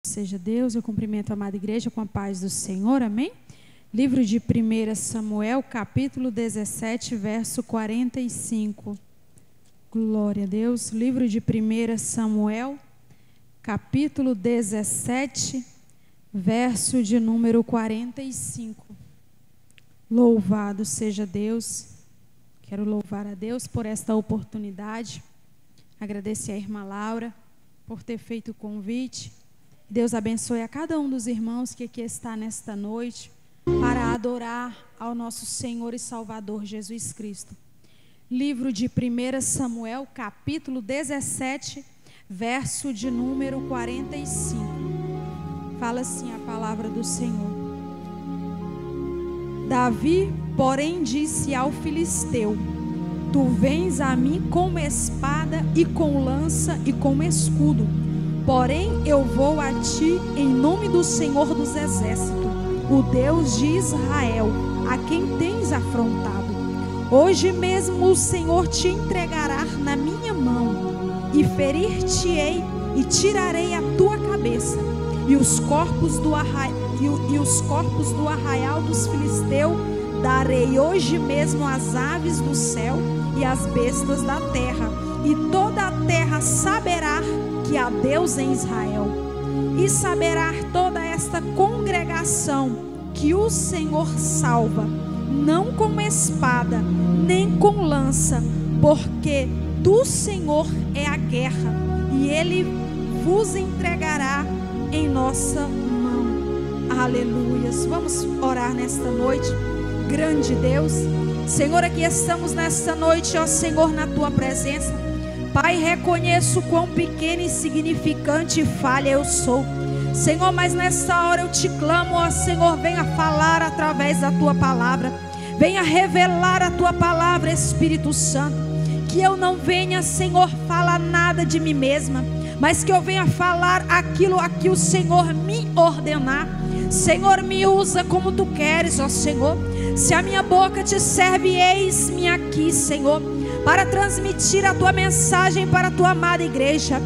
Seja Deus, eu cumprimento a amada igreja com a paz do Senhor, amém? Livro de 1 Samuel, capítulo 17, verso 45. Glória a Deus. Livro de 1 Samuel, capítulo 17, verso de número 45. Louvado seja Deus. Quero louvar a Deus por esta oportunidade. Agradecer à irmã Laura por ter feito o convite. Deus abençoe a cada um dos irmãos que aqui está nesta noite para adorar ao nosso Senhor e Salvador Jesus Cristo. Livro de 1 Samuel, capítulo 17, verso de número 45. Fala assim a palavra do Senhor. Davi, porém, disse ao filisteu: Tu vens a mim com espada e com lança e com escudo, porém eu vou a ti em nome do Senhor dos Exércitos, o Deus de Israel, a quem tens afrontado. Hoje mesmo o Senhor te entregará na minha mão, e ferir-te-ei, e tirarei a tua cabeça, e os corpos do arraial dos filisteus darei hoje mesmo às aves do céu e às bestas da terra, e toda a terra saberá que há Deus em Israel. E saberá toda esta congregação que o Senhor salva, não com espada, nem com lança, porque do Senhor é a guerra, e Ele vos entregará em nossa mão. Aleluias. Vamos orar nesta noite. Grande Deus, Senhor, aqui estamos nesta noite, ó Senhor, na Tua presença. Pai, reconheço quão pequena, insignificante e falha eu sou, Senhor, mas nessa hora eu te clamo, ó Senhor, venha falar através da Tua palavra, venha revelar a Tua palavra, Espírito Santo, que eu não venha, Senhor, falar nada de mim mesma, mas que eu venha falar aquilo a que o Senhor me ordenar. Senhor, me usa como Tu queres, ó Senhor. Se a minha boca te serve, eis-me aqui, Senhor, para transmitir a Tua mensagem para a Tua amada igreja.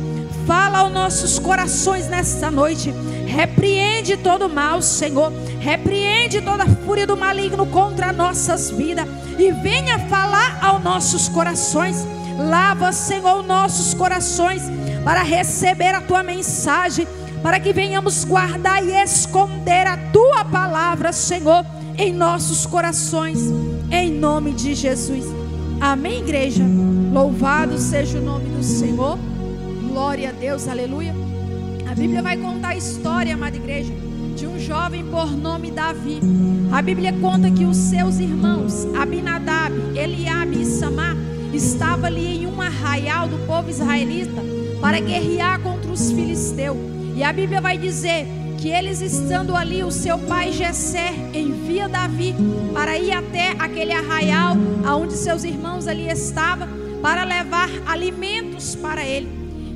Fala aos nossos corações nesta noite. Repreende todo mal, Senhor. Repreende toda a fúria do maligno contra nossas vidas. E venha falar aos nossos corações. Lava, Senhor, nossos corações para receber a Tua mensagem, para que venhamos guardar e esconder a Tua palavra, Senhor, em nossos corações, em nome de Jesus. Amém, igreja? Louvado seja o nome do Senhor. Glória a Deus, aleluia. A Bíblia vai contar a história, amada igreja, de um jovem por nome Davi. A Bíblia conta que os seus irmãos Abinadab, Eliabe e Samar estavam ali em um arraial do povo israelita para guerrear contra os filisteus. E a Bíblia vai dizer que eles estando ali, o seu pai Jessé envia Davi para ir até aquele arraial aonde seus irmãos ali estavam, para levar alimentos para ele.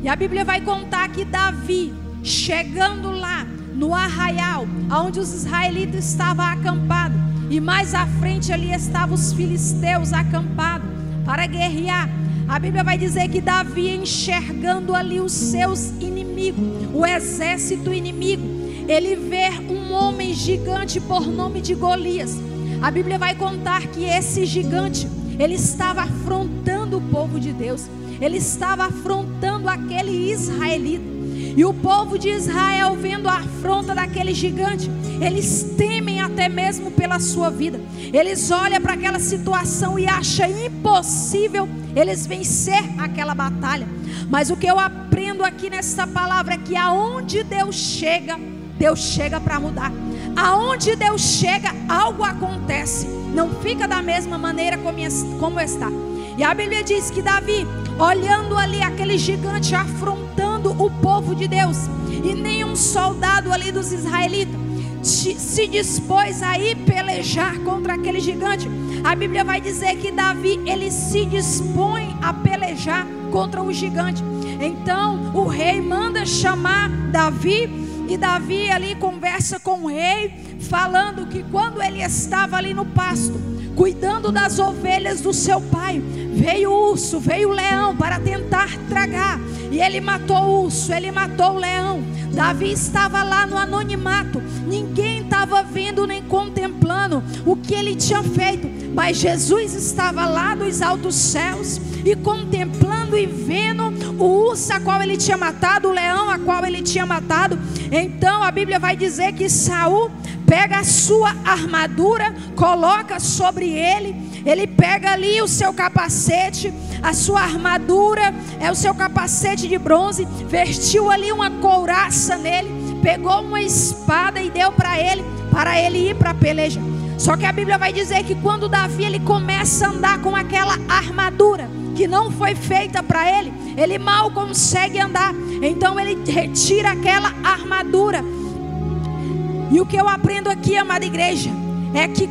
E a Bíblia vai contar que Davi, chegando lá no arraial aonde os israelitas estavam acampados, e mais à frente ali estavam os filisteus acampados para guerrear, a Bíblia vai dizer que Davi, enxergando ali os seus inimigos, o exército inimigo, ele vê um homem gigante por nome de Golias. A Bíblia vai contar que esse gigante, ele estava afrontando o povo de Deus, ele estava afrontando aquele israelita. E o povo de Israel, vendo a afronta daquele gigante, eles temem até mesmo pela sua vida. Eles olham para aquela situação e acham impossível eles vencer aquela batalha. Mas o que eu aprendo aqui nessa palavra é que aonde Deus chega para mudar. Aonde Deus chega, algo acontece. Não fica da mesma maneira como está. E a Bíblia diz que Davi, olhando ali aquele gigante afrontando o povo de Deus, e nenhum soldado ali dos israelitas se dispôs a ir pelejar contra aquele gigante, a Bíblia vai dizer que Davi, ele se dispõe a pelejar contra o gigante. Então o rei manda chamar Davi, e Davi ali conversa com o rei, falando que quando ele estava ali no pasto, cuidando das ovelhas do seu pai. Veio o urso, veio o leão para tentar tragar, e ele matou o urso, ele matou o leão. Davi estava lá no anonimato, ninguém estava vendo nem contemplando o que ele tinha feito, mas Jesus estava lá dos altos céus e contemplando e vendo o urso a qual ele tinha matado, o leão a qual ele tinha matado. Então a Bíblia vai dizer que Saul pega a sua armadura, coloca sobre ele. Ele pega ali o seu capacete, a sua armadura é o seu capacete de bronze, vestiu ali uma couraça nele, pegou uma espada e deu para ele ir para a peleja. Só que a Bíblia vai dizer que quando Davi ele começa a andar com aquela armadura que não foi feita para ele, ele mal consegue andar. Então ele retira aquela armadura. E o que eu aprendo aqui, amada igreja, é que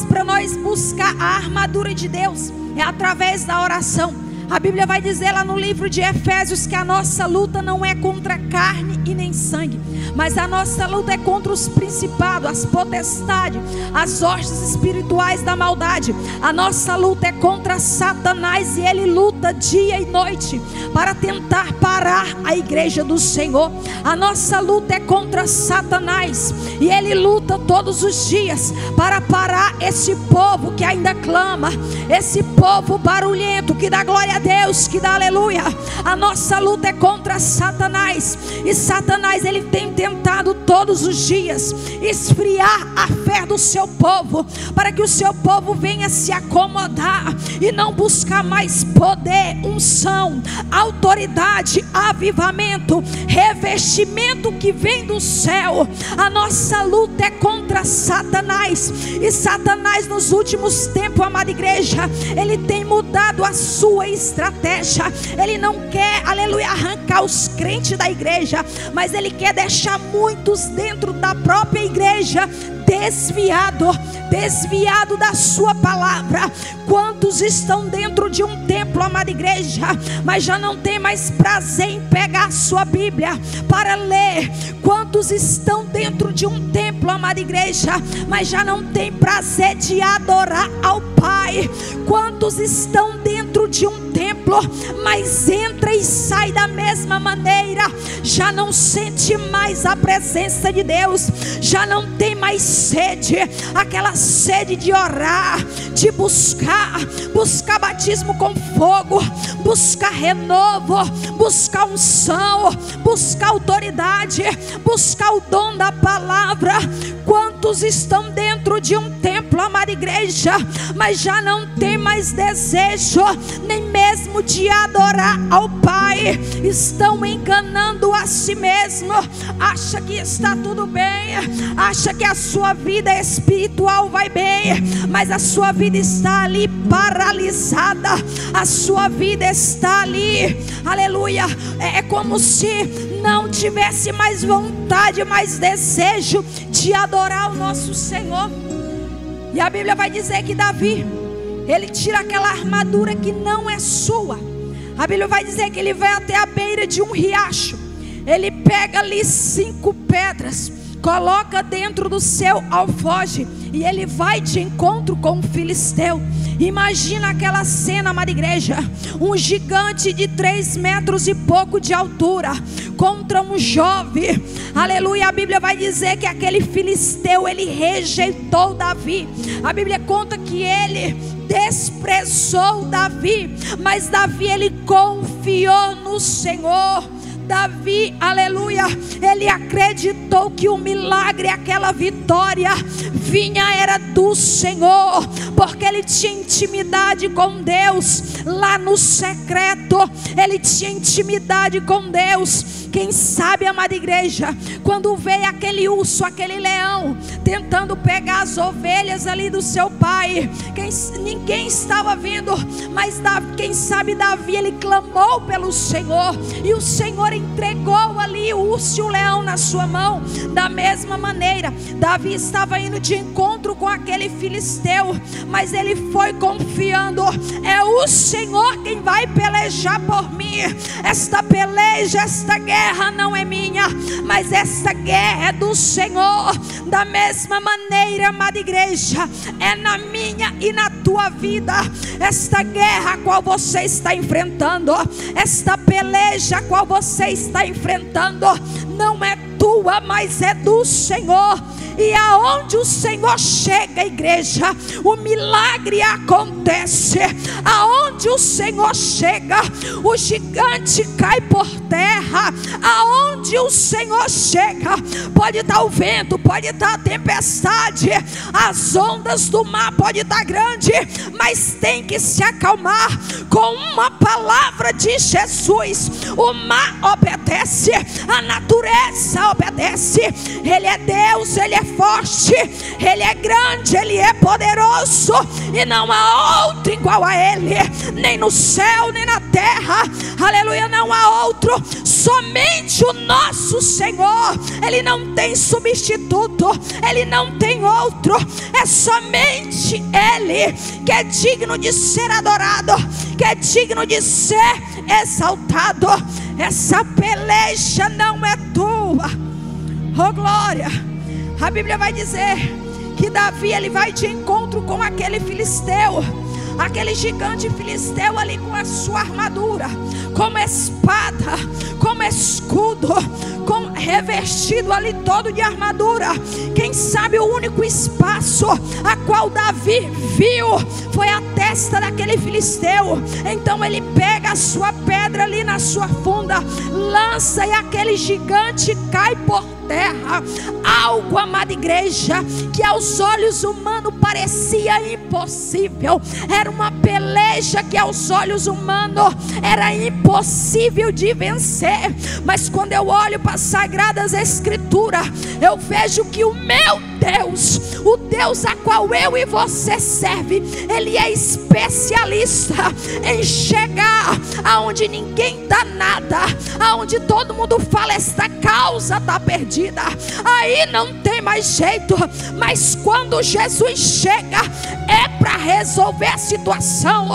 para nós buscar a armadura de Deus, é através da oração. A Bíblia vai dizer lá no livro de Efésios que a nossa luta não é contra carne e nem sangue, mas a nossa luta é contra os principados, as potestades, as hostes espirituais da maldade. A nossa luta é contra Satanás, e ele luta dia e noite para tentar parar a igreja do Senhor. A nossa luta é contra Satanás, e ele luta todos os dias para parar esse povo que ainda clama, esse povo barulhento que dá glória a Deus, que dá aleluia. A nossa luta é contra Satanás, e Satanás ele tem tentado todos os dias esfriar a fé do seu povo, para que o seu povo venha se acomodar e não buscar mais poder, unção, autoridade, avivamento, revestimento que vem do céu. A nossa luta é contra Satanás, e Satanás nos últimos tempos, amada igreja, ele tem mudado a sua estratégia. Ele não quer, aleluia, arrancar os crentes da igreja, mas ele quer deixar muitos dentro da própria igreja desviado da sua palavra. Quantos estão dentro de um templo, amada igreja, mas já não tem mais prazer em pegar a sua Bíblia para ler? Quantos estão dentro de um templo, amada igreja, mas já não tem prazer de adorar ao Pai? Quantos estão dentro de um templo, mas entra e sai da mesma maneira, já não sente mais a presença de Deus, já não tem mais sede, aquela sede de orar, de buscar batismo com fogo, buscar renovo, buscar unção, buscar autoridade, buscar o dom da palavra? Quantos estão dentro de um templo, amada igreja, mas já não tem mais desejo nem mesmo de adorar ao Pai? Estão enganando a si mesmo. Acha que está tudo bem, acha que a sua vida espiritual vai bem, mas a sua vida está ali paralisada, a sua vida está ali, aleluia, é como se não tivesse mais vontade, mais desejo de adorar o nosso Senhor. E a Bíblia vai dizer que Davi, ele tira aquela armadura que não é sua. A Bíblia vai dizer que ele vai até a beira de um riacho, ele pega ali 5 pedras, coloca dentro do seu alforje, e ele vai de encontro com um filisteu. Imagina aquela cena, amada igreja, um gigante de 3 metros e pouco de altura contra um jovem, aleluia. A Bíblia vai dizer que aquele filisteu, ele rejeitou Davi. A Bíblia conta que ele desprezou Davi, mas Davi, ele confiou no Senhor. Davi, aleluia, ele acreditou que o milagre, aquela vitória vinha era do Senhor, porque ele tinha intimidade com Deus lá no secreto, ele tinha intimidade com Deus. Quem sabe, amada igreja, quando veio aquele urso, aquele leão tentando pegar as ovelhas ali do seu pai, ninguém estava vendo, mas quem sabe Davi, ele clamou pelo Senhor, e o Senhor entregou ali o urso e o leão na sua mão. Da mesma maneira, Davi estava indo de encontro com aquele filisteu, mas ele foi confiando: é o Senhor quem vai pelejar por mim, esta peleja, esta guerra guerra não é minha, mas essa guerra é do Senhor. Da mesma maneira, amada igreja, é na minha e na tua vida. Esta guerra a qual você está enfrentando, esta peleja a qual você está enfrentando, não é tua, mas é do Senhor. E aonde o Senhor chega, igreja, o milagre acontece. Aonde o Senhor chega, o gigante cai por terra. Aonde o Senhor chega, pode estar o vento, pode estar a tempestade, as ondas do mar pode estar grande, mas tem que se acalmar. Com uma palavra de Jesus, o mar obedece, a natureza obedece. Ele é Deus, Ele é forte, Ele é grande, Ele é poderoso, e não há outro igual a Ele, nem no céu, nem na terra. Aleluia, não há outro, somente o nosso Senhor. Ele não tem substituto, Ele não tem outro, é somente Ele que é digno de ser adorado, que é digno de ser exaltado. Essa peleja não é tua, oh glória. A Bíblia vai dizer que Davi, ele vai de encontro com aquele filisteu, aquele gigante filisteu ali com a sua armadura, como espada, como escudo, com revestido ali todo de armadura. Quem sabe o único espaço a qual Davi viu foi a testa daquele filisteu. Então ele pega a sua pedra ali na sua funda, lança, e aquele gigante cai por terra. Algo, amada igreja, que aos olhos humanos parecia impossível. Era uma peleja que aos olhos humanos era impossível de vencer. Mas quando eu olho para as Sagradas Escrituras, eu vejo que o meu Deus, o Deus a qual eu e você serve, Ele é especialista em chegar aonde ninguém dá nada, aonde todo mundo fala, esta causa está perdida, aí não tem mais jeito. Mas quando Jesus chega, é para resolver a situação.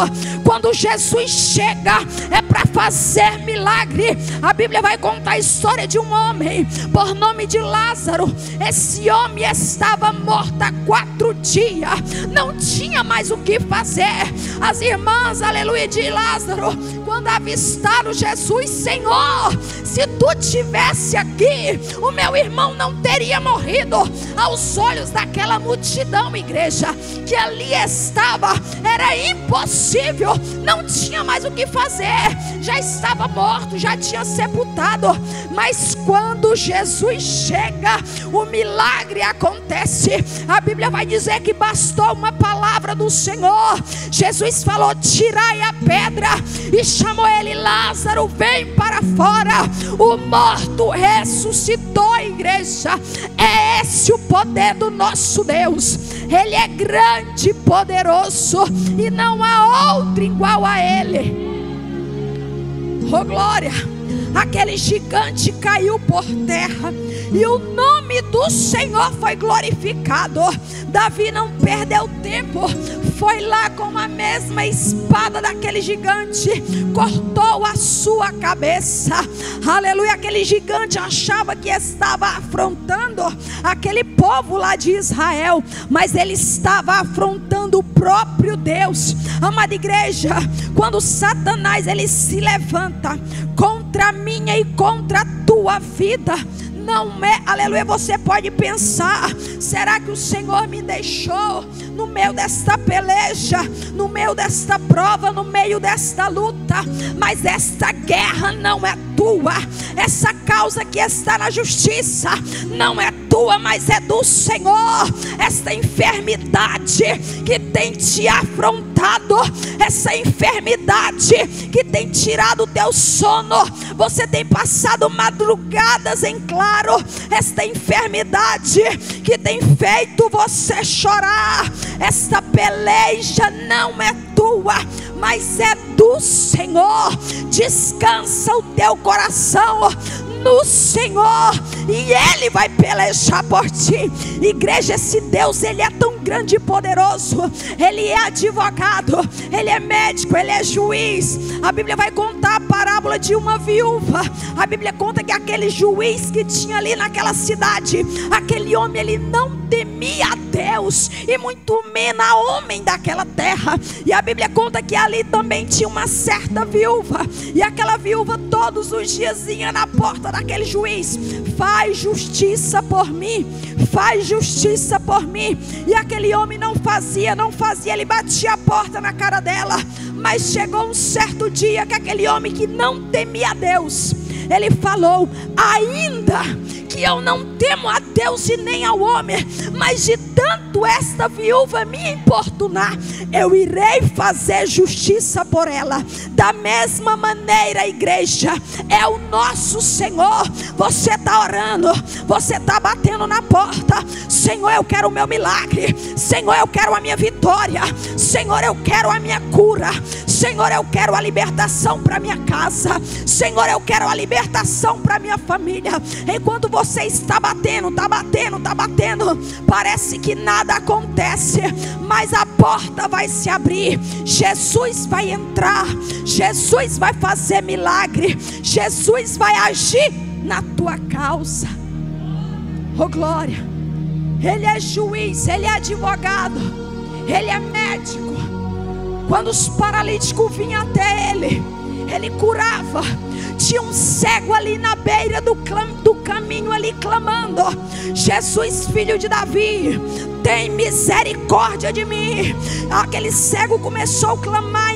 Quando Jesus chega, é para fazer milagre. A Bíblia vai contar a história de um homem por nome de Lázaro. Esse homem estava morto há 4 dias, não tinha mais o que fazer. As irmãs, aleluia, de Lázaro, quando avistaram Jesus: Senhor, se tu tivesse aqui, o meu irmão não teria morrido. Aos olhos daquela multidão, igreja, que ali estava, era impossível, não tinha mais o que fazer, já estava morto, já tinha sepultado. Mas quando Jesus chega, o milagre acontece. A Bíblia vai dizer que bastou uma palavra do Senhor. Jesus falou: tirai a pedra, e chamou ele: Lázaro, vem para fora. O morto ressuscitou, igreja. É esse o poder do nosso Deus. Ele é grande e poderoso, e não há outro igual a Ele. Oh glória. Aquele gigante caiu por terra, e o nome do Senhor foi glorificado. Davi não perdeu tempo, foi lá com a mesma espada daquele gigante, cortou a sua cabeça. Aleluia. Aquele gigante achava que estava afrontando aquele povo lá de Israel, mas ele estava afrontando o próprio Deus. Amada igreja, quando Satanás ele se levanta contra a minha e contra a tua vida, não é, aleluia, você pode pensar: será que o Senhor me deixou no meio desta peleja, no meio desta prova, no meio desta luta? Mas esta guerra não é tua, essa causa que está na justiça não é tua, mas é do Senhor. Esta enfermidade que tem te afrontado, essa enfermidade que tem tirado o teu sono, você tem passado madrugadas em claro, esta enfermidade que tem feito você chorar, esta peleja não é tua, mas é do Senhor. Descansa o teu coração no Senhor, e Ele vai pelejar por ti. Igreja, esse Deus, Ele é tão grande e poderoso. Ele é advogado, Ele é médico, Ele é juiz. A Bíblia vai contar a parábola de uma viúva. A Bíblia conta que aquele juiz que tinha ali naquela cidade, aquele homem, ele não temia a Deus e muito menos a homem daquela terra. E a Bíblia conta que ali também tinha uma certa viúva, e aquela viúva todos os dias ia na porta daquele juiz: faz justiça por mim, faz justiça por mim. E aquele homem não fazia, ele batia a porta na cara dela. Mas chegou um certo dia que aquele homem que não temia a Deus, ele falou: ainda que eu não temo a Deus e nem ao homem, mas de tanto esta viúva me importunar, eu irei fazer justiça por ela. Da mesma maneira, igreja, é o nosso Senhor. Você está orando, você está batendo na porta: Senhor, eu quero o meu milagre. Senhor, eu quero a minha vitória. Senhor, eu quero a minha cura. Senhor, eu quero a libertação para minha casa. Senhor, eu quero a libertação para minha família. Enquanto você está batendo, parece que nada acontece, mas a porta vai se abrir. Jesus vai entrar, Jesus vai fazer milagre, Jesus vai agir na tua causa. Oh glória! Ele é juiz, Ele é advogado, Ele é médico. Quando os paralíticos vinham até Ele, Ele curava. Tinha um cego ali na beira do caminho ali clamando: Jesus, filho de Davi, tem misericórdia de mim. Aquele cego começou a clamar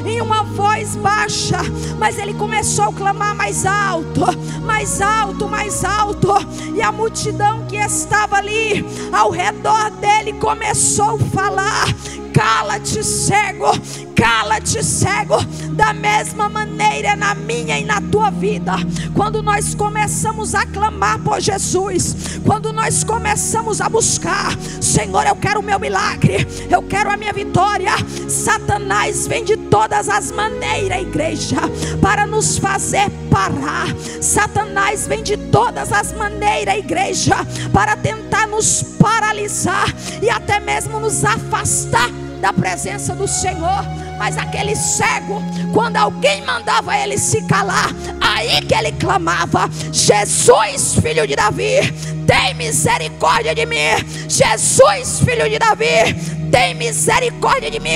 em uma voz baixa, mas ele começou a clamar mais alto, mais alto, mais alto. E a multidão que estava ali ao redor dele começou a falar: cala-te, cego, cala-te, cego. Da mesma maneira na minha e na tua vida, quando nós começamos a clamar por Jesus, quando nós começamos a buscar: Senhor, eu quero o meu milagre, eu quero a minha vitória, Satanás vem de todas as maneiras, igreja, para nos fazer parar. Satanás vem de todas as maneiras, igreja, para tentar nos paralisar e até mesmo nos afastar da presença do Senhor. Mas aquele cego, quando alguém mandava ele se calar, aí que ele clamava: Jesus, filho de Davi, tem misericórdia de mim. Jesus, filho de Davi, tem misericórdia de mim.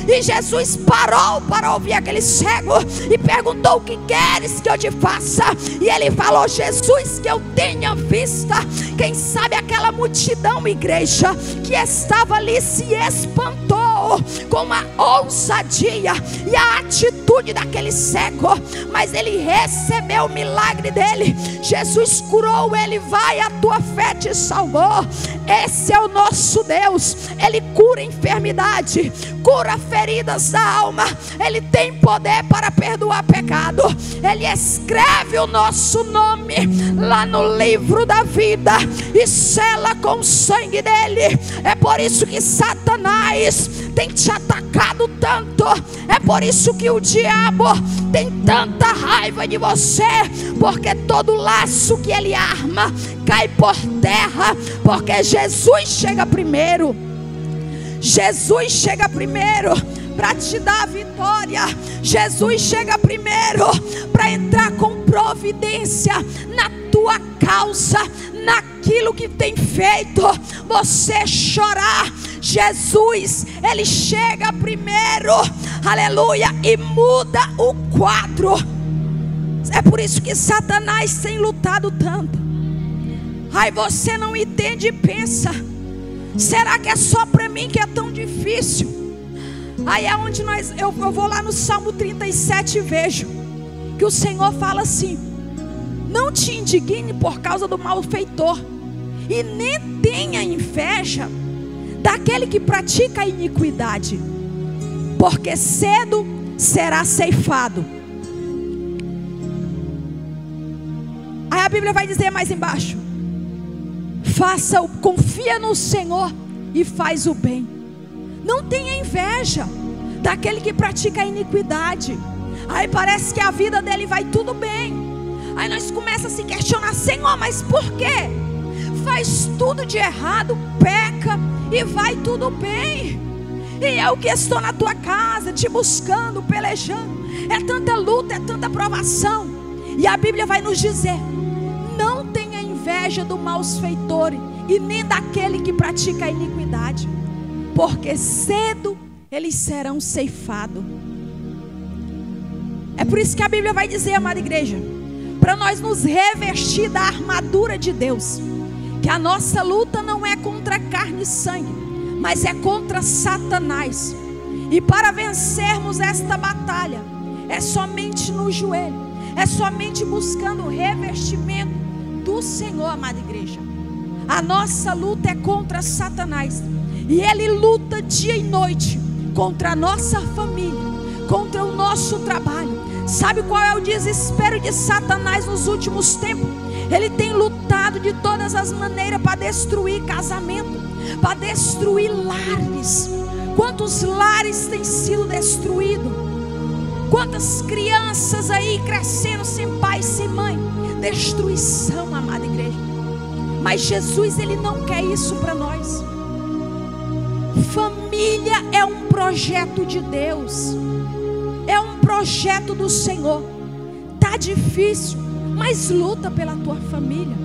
E Jesus parou para ouvir aquele cego e perguntou: o que queres que eu te faça? E ele falou: Jesus, que eu tenha vista. Quem sabe aquela multidão, igreja, que estava ali se espantou com a ousadia e a atitude daquele cego, mas ele recebeu o milagre dele. Jesus curou ele: vai, a tua fé te salvou. Esse é o nosso Deus. Ele cura enfermidade, cura feridas da alma. Ele tem poder para perdoar pecado. Ele escreve o nosso nome lá no livro da vida e sela com o sangue dele. É por isso que Satanás tem te atacado tanto. É por isso que o diabo tem tanta raiva de você, porque todo laço que ele arma cai por terra, porque Jesus chega primeiro. Jesus chega primeiro para te dar a vitória. Jesus chega primeiro para entrar com providência na tua causa, naquilo que tem feito você chorar. Jesus, ele chega primeiro, aleluia, e muda o quadro. É por isso que Satanás tem lutado tanto. Aí você não entende e pensa: será que é só para mim que é tão difícil? Aí é onde eu vou lá no Salmo 37 e vejo que o Senhor fala assim: não te indigne por causa do malfeitor, e nem tenha inveja daquele que pratica a iniquidade, porque cedo será ceifado. Aí a Bíblia vai dizer mais embaixo: confia no Senhor e faz o bem. Não tenha inveja daquele que pratica a iniquidade. Aí parece que a vida dele vai tudo bem. Aí nós começamos a se questionar: Senhor, mas por quê? faz tudo de errado, peca e vai tudo bem. E eu que estou na tua casa, te buscando, pelejando. É tanta luta, é tanta provação. E a Bíblia vai nos dizer: não tenha inveja do malfeitor e nem daquele que pratica a iniquidade, porque cedo eles serão ceifados. É por isso que a Bíblia vai dizer, amada igreja, para nós nos revestir da armadura de Deus, que a nossa luta não é contra carne e sangue, mas é contra Satanás. E para vencermos esta batalha, é somente no joelho, é somente buscando o revestimento do Senhor, amada igreja. A nossa luta é contra Satanás, e ele luta dia e noite contra a nossa família, contra o nosso trabalho. Sabe qual é o desespero de Satanás nos últimos tempos? Ele tem lutado de todas as maneiras para destruir casamento, para destruir lares. Quantos lares têm sido destruídos? Quantas crianças aí crescendo sem pai, sem mãe? Destruição, amada igreja. Mas Jesus, ele não quer isso para nós. Família é um projeto de Deus, é um projeto do Senhor. Tá difícil, mas luta pela tua família.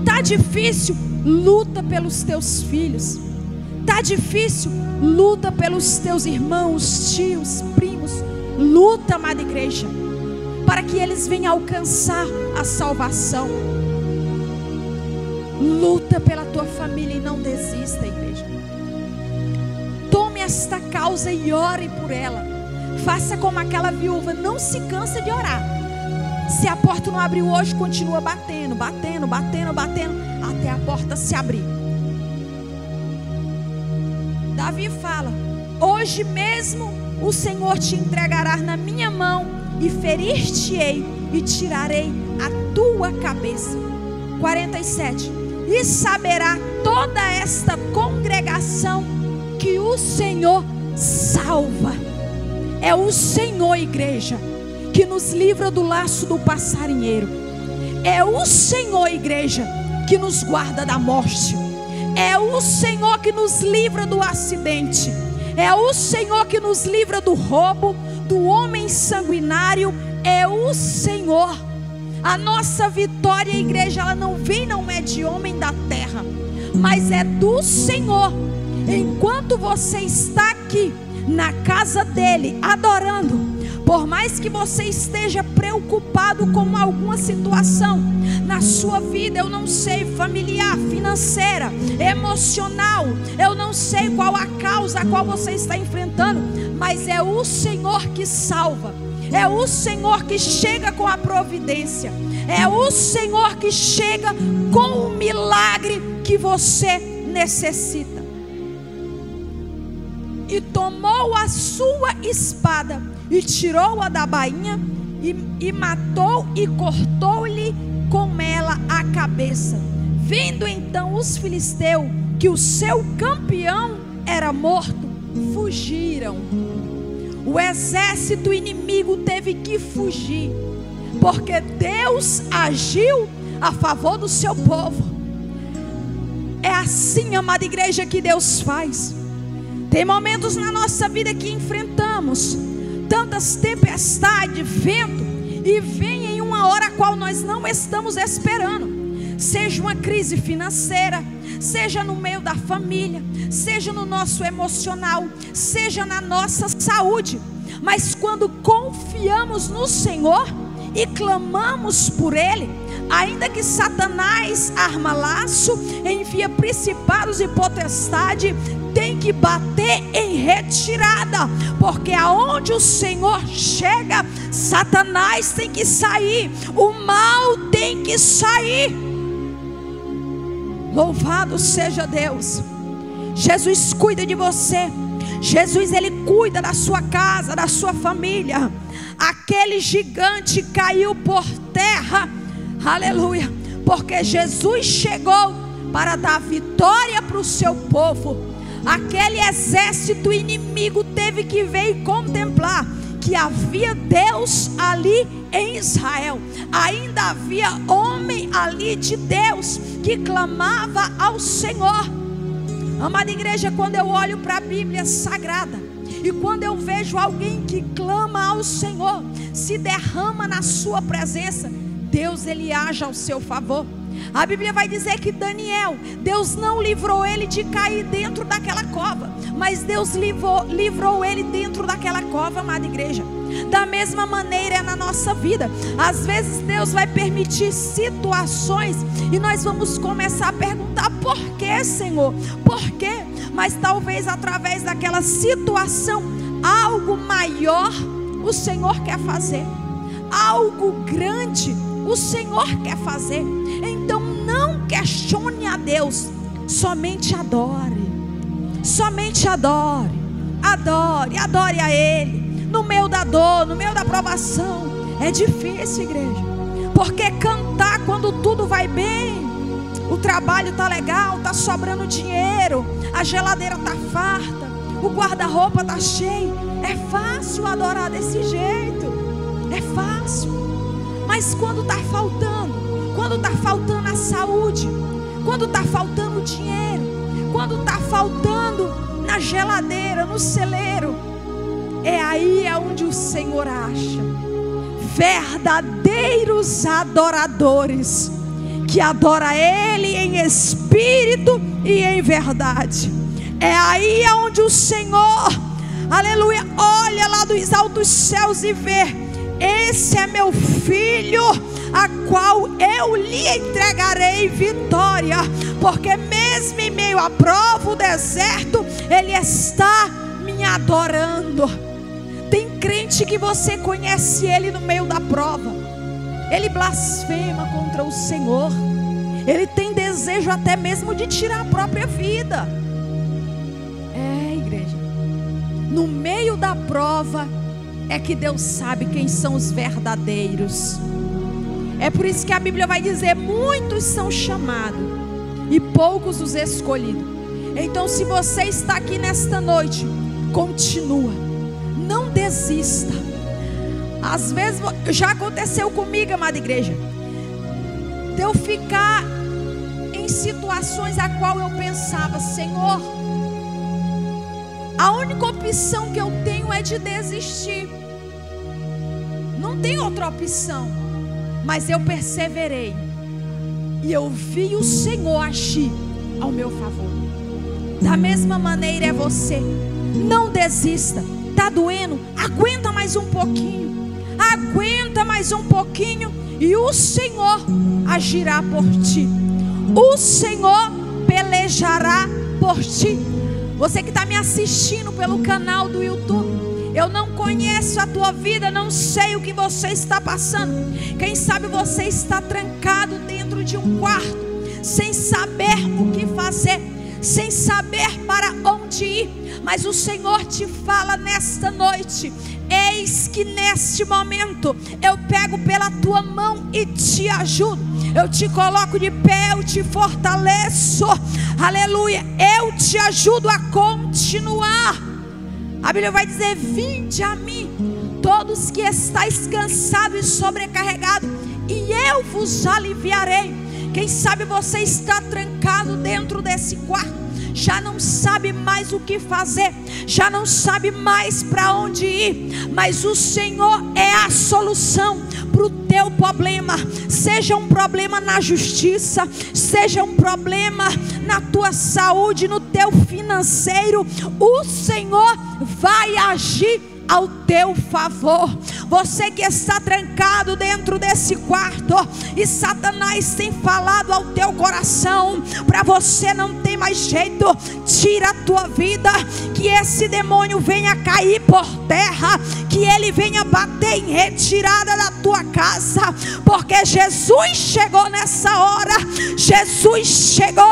Tá difícil, luta pelos teus filhos. Tá difícil, luta pelos teus irmãos, tios, primos. Luta, amada igreja, para que eles venham alcançar a salvação. Luta pela tua família e não desista, igreja. Tome esta causa e ore por ela. Faça como aquela viúva, não se cansa de orar. Se a porta não abriu hoje, continua batendo, batendo, batendo, batendo, até a porta se abrir. Davi fala: hoje mesmo o Senhor te entregará na minha mão, e ferir-te-ei, e tirarei a tua cabeça. 47. E saberá toda esta congregação que o Senhor salva. É o Senhor, igreja, que nos livra do laço do passarinheiro. É o Senhor, igreja, que nos guarda da morte. É o Senhor que nos livra do acidente. É o Senhor que nos livra do roubo, do homem sanguinário. É o Senhor. A nossa vitória, igreja, ela não vem, não é de homem da terra, mas é do Senhor. Enquanto você está aqui na casa dele, adorando, por mais que você esteja preocupado com alguma situação na sua vida, eu não sei, familiar, financeira, emocional, eu não sei qual a causa a qual você está enfrentando, mas é o Senhor que salva. É o Senhor que chega com a providência. É o Senhor que chega com o milagre que você necessita. E tomou a sua espada e tirou-a da bainha e matou e cortou-lhe com ela a cabeça. Vendo então os filisteus que o seu campeão era morto, fugiram. O exército inimigo teve que fugir, porque Deus agiu a favor do seu povo. É assim, amada igreja, que Deus faz. Tem momentos na nossa vida que enfrentamos tantas tempestades, vento, e vem em uma hora a qual nós não estamos esperando. Seja uma crise financeira, seja no meio da família, seja no nosso emocional, seja na nossa saúde. Mas quando confiamos no Senhor e clamamos por Ele, ainda que Satanás arma laço, envia principados e potestade, tem que bater em retirada, porque aonde o Senhor chega, Satanás tem que sair, o mal tem que sair. Louvado seja Deus. Jesus cuida de você. Jesus, Ele cuida da sua casa, da sua família. Aquele gigante caiu por terra, aleluia, porque Jesus chegou para dar vitória para o seu povo. Aquele exército inimigo teve que ver e contemplar que havia Deus ali em Israel. Ainda havia homem ali de Deus que clamava ao Senhor. Amada igreja, quando eu olho para a Bíblia Sagrada e quando eu vejo alguém que clama ao Senhor, se derrama na sua presença, Deus, ele age ao seu favor. A Bíblia vai dizer que Daniel, Deus não livrou ele de cair dentro daquela cova, mas Deus livrou ele dentro daquela cova, amada igreja. Da mesma maneira é na nossa vida. Às vezes Deus vai permitir situações e nós vamos começar a perguntar: por que, Senhor? Por quê? Mas talvez através daquela situação, algo maior o Senhor quer fazer, algo grande o Senhor quer fazer. Então não questione a Deus, somente adore. Somente adore. Adore, adore a Ele. No meio da dor, no meio da provação. É difícil, igreja, porque cantar quando tudo vai bem, o trabalho está legal, está sobrando dinheiro, a geladeira está farta, o guarda-roupa está cheio. É fácil adorar desse jeito, é fácil. Mas quando está faltando, quando está faltando a saúde, quando está faltando o dinheiro, quando está faltando na geladeira, no celeiro, é aí onde o Senhor acha verdadeiros adoradores, que adora Ele em espírito e em verdade. É aí onde o Senhor, aleluia, olha lá dos altos céus e vê: esse é meu filho, a qual eu lhe entregarei vitória, porque mesmo em meio à prova, o deserto, ele está me adorando. Tem crente que você conhece ele no meio da prova, ele blasfema contra o Senhor, ele tem desejo até mesmo de tirar a própria vida. É, igreja, no meio da prova é que Deus sabe quem são os verdadeiros. É por isso que a Bíblia vai dizer: muitos são chamados e poucos os escolhidos. Então, se você está aqui nesta noite, continua, não desista. Às vezes já aconteceu comigo, amada igreja, de eu ficar em situações a qual eu pensava: Senhor, a única opção que eu tenho é de desistir, não tem outra opção. Mas eu perseverei e eu vi o Senhor agir ao meu favor. Da mesma maneira é você. Não desista. Está doendo? Aguenta mais um pouquinho. Aguenta mais um pouquinho e o Senhor agirá por ti. O Senhor pelejará por ti. Você que está me assistindo pelo canal do YouTube, eu não conheço a tua vida, não sei o que você está passando. Quem sabe você está trancado dentro de um quarto, sem saber o que fazer, sem saber para onde ir. Mas o Senhor te fala nesta noite: eis que neste momento eu pego pela tua mão e te ajudo. Eu te coloco de pé, eu te fortaleço, aleluia, eu te ajudo a continuar. A Bíblia vai dizer: vinde a mim, todos que estáis cansados e sobrecarregados, e eu vos aliviarei. Quem sabe você está trancado dentro desse quarto, já não sabe mais o que fazer, já não sabe mais para onde ir, mas o Senhor é a solução para o teu problema. Seja um problema na justiça, seja um problema na tua saúde, no teu financeiro, o Senhor vai agir ao teu favor. Você que está trancado dentro desse quarto e Satanás tem falado ao teu coração: para você não tem mais jeito, tira a tua vida, que esse demônio venha cair por terra, que ele venha bater em retirada da tua casa, porque Jesus chegou nessa hora. Jesus chegou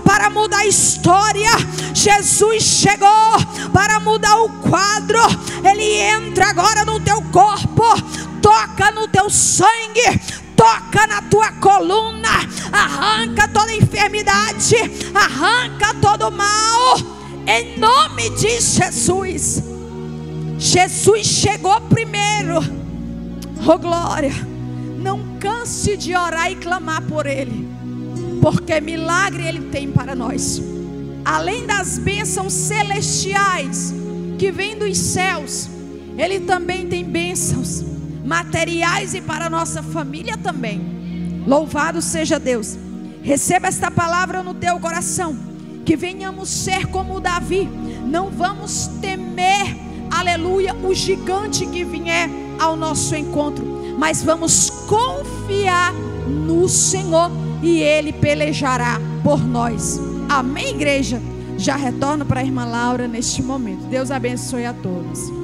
para mudar a história, Jesus chegou para mudar o quadro. Ele entra agora no teu corpo, toca no teu sangue, toca na tua coluna, arranca toda enfermidade, arranca todo mal, em nome de Jesus. Jesus chegou primeiro. Oh glória. Não canse de orar e clamar por Ele, porque milagre Ele tem para nós. Além das bênçãos celestiais que vêm dos céus, Ele também tem bênçãos materiais e para a nossa família também. Louvado seja Deus. Receba esta palavra no teu coração, que venhamos ser como Davi. Não vamos temer, aleluia, o gigante que vier ao nosso encontro, mas vamos confiar no Senhor e Ele pelejará por nós. Amém, igreja? Já retorno para a irmã Laura neste momento. Deus abençoe a todos.